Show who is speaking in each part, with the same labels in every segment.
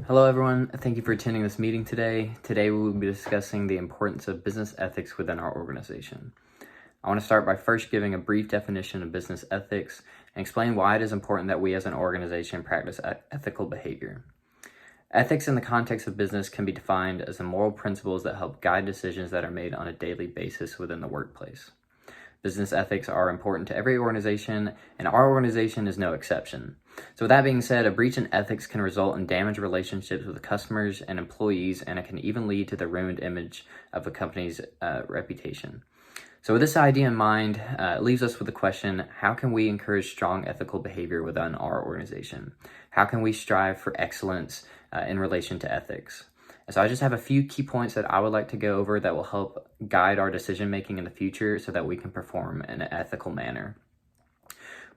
Speaker 1: Hello everyone, thank you for attending this meeting today. Today we will be discussing the importance of business ethics within our organization. I want to start by first giving a brief definition of business ethics and explain why it is important that we as an organization practice ethical behavior. Ethics in the context of business can be defined as the moral principles that help guide decisions that are made on a daily basis within the workplace. Business ethics are important to every organization, and our organization is no exception. So with that being said, a breach in ethics can result in damaged relationships with customers and employees, and it can even lead to the ruined image of a company's reputation. So with this idea in mind, it leaves us with the question, how can we encourage strong ethical behavior within our organization? How can we strive for excellence in relation to ethics? So I just have a few key points that I would like to go over that will help guide our decision making in the future so that we can perform in an ethical manner.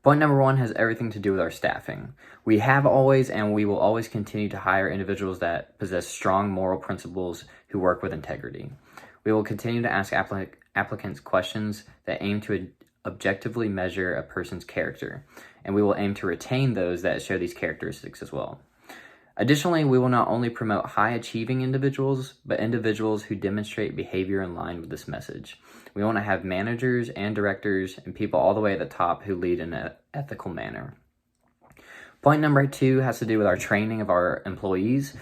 Speaker 1: Point number one has everything to do with our staffing. We have always and we will always continue to hire individuals that possess strong moral principles who work with integrity. We will continue to ask applicants questions that aim to objectively measure a person's character, and we will aim to retain those that show these characteristics as well. Additionally, we will not only promote high-achieving individuals, but individuals who demonstrate behavior in line with this message. We want to have managers and directors and people all the way at the top who lead in an ethical manner. Point number two has to do with our training of our employees.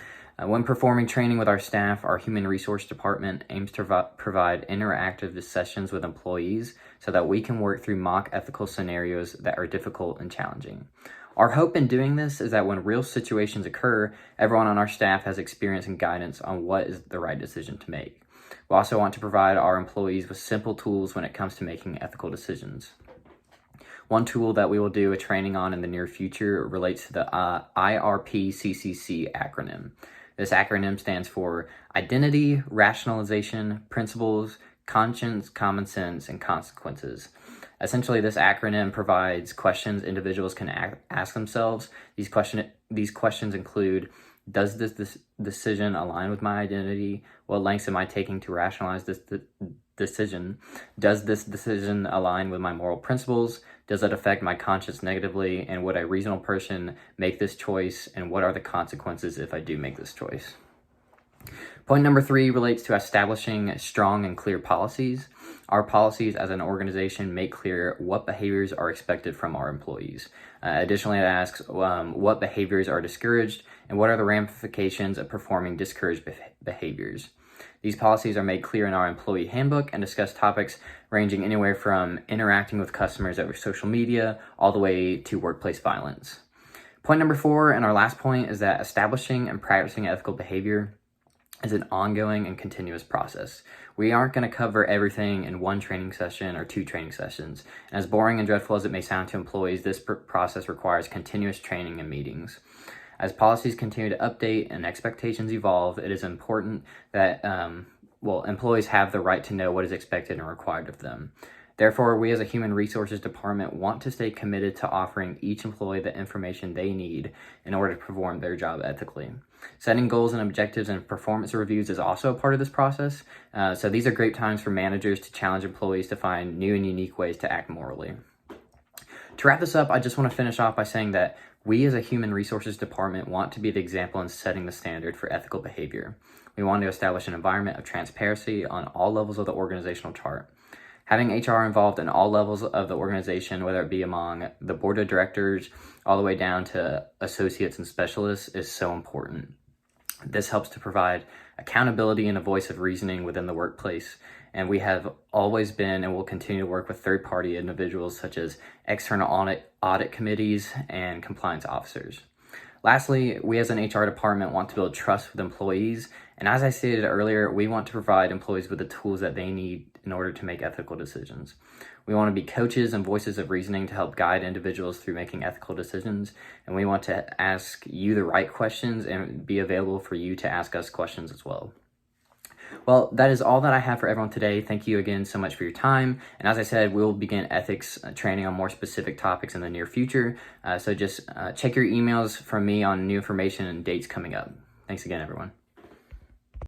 Speaker 1: When performing training with our staff, our human resource department aims to provide interactive sessions with employees so that we can work through mock ethical scenarios that are difficult and challenging. Our hope in doing this is that when real situations occur, everyone on our staff has experience and guidance on what is the right decision to make. We also want to provide our employees with simple tools when it comes to making ethical decisions. One tool that we will do a training on in the near future relates to the IRPCCC acronym. This acronym stands for Identity, Rationalization, Principles, Conscience, Common Sense, and Consequences. Essentially, this acronym provides questions individuals can ask themselves. These questions include, does this decision align with my identity? What lengths am I taking to rationalize this decision? Does this decision align with my moral principles? Does it affect my conscience negatively? And would a reasonable person make this choice? And what are the consequences if I do make this choice? Point number three relates to establishing strong and clear policies. Our policies as an organization make clear what behaviors are expected from our employees. Additionally, it asks what behaviors are discouraged and what are the ramifications of performing discouraged behaviors. These policies are made clear in our employee handbook and discuss topics ranging anywhere from interacting with customers over social media all the way to workplace violence. Point number four, and our last point, is that establishing and practicing ethical behavior is an ongoing and continuous process. We aren't going to cover everything in one training session or two training sessions. And as boring and dreadful as it may sound to employees, this process requires continuous training and meetings. As policies continue to update and expectations evolve, it is important that employees have the right to know what is expected and required of them. Therefore, we as a human resources department want to stay committed to offering each employee the information they need in order to perform their job ethically. Setting goals and objectives and performance reviews is also a part of this process. So these are great times for managers to challenge employees to find new and unique ways to act morally. To wrap this up, I just want to finish off by saying that we as a human resources department want to be the example in setting the standard for ethical behavior. We want to establish an environment of transparency on all levels of the organizational chart. Having HR involved in all levels of the organization, whether it be among the board of directors all the way down to associates and specialists, is so important. This helps to provide accountability and a voice of reasoning within the workplace. And we have always been and will continue to work with third-party individuals such as external audit committees and compliance officers. Lastly, we as an HR department want to build trust with employees. And as I stated earlier, we want to provide employees with the tools that they need in order to make ethical decisions. We want to be coaches and voices of reasoning to help guide individuals through making ethical decisions. And we want to ask you the right questions and be available for you to ask us questions as well. Well, that is all that I have for everyone today. Thank you again so much for your time. And as I said, we'll begin ethics training on more specific topics in the near future. So just check your emails from me on new information and dates coming up. Thanks again, everyone.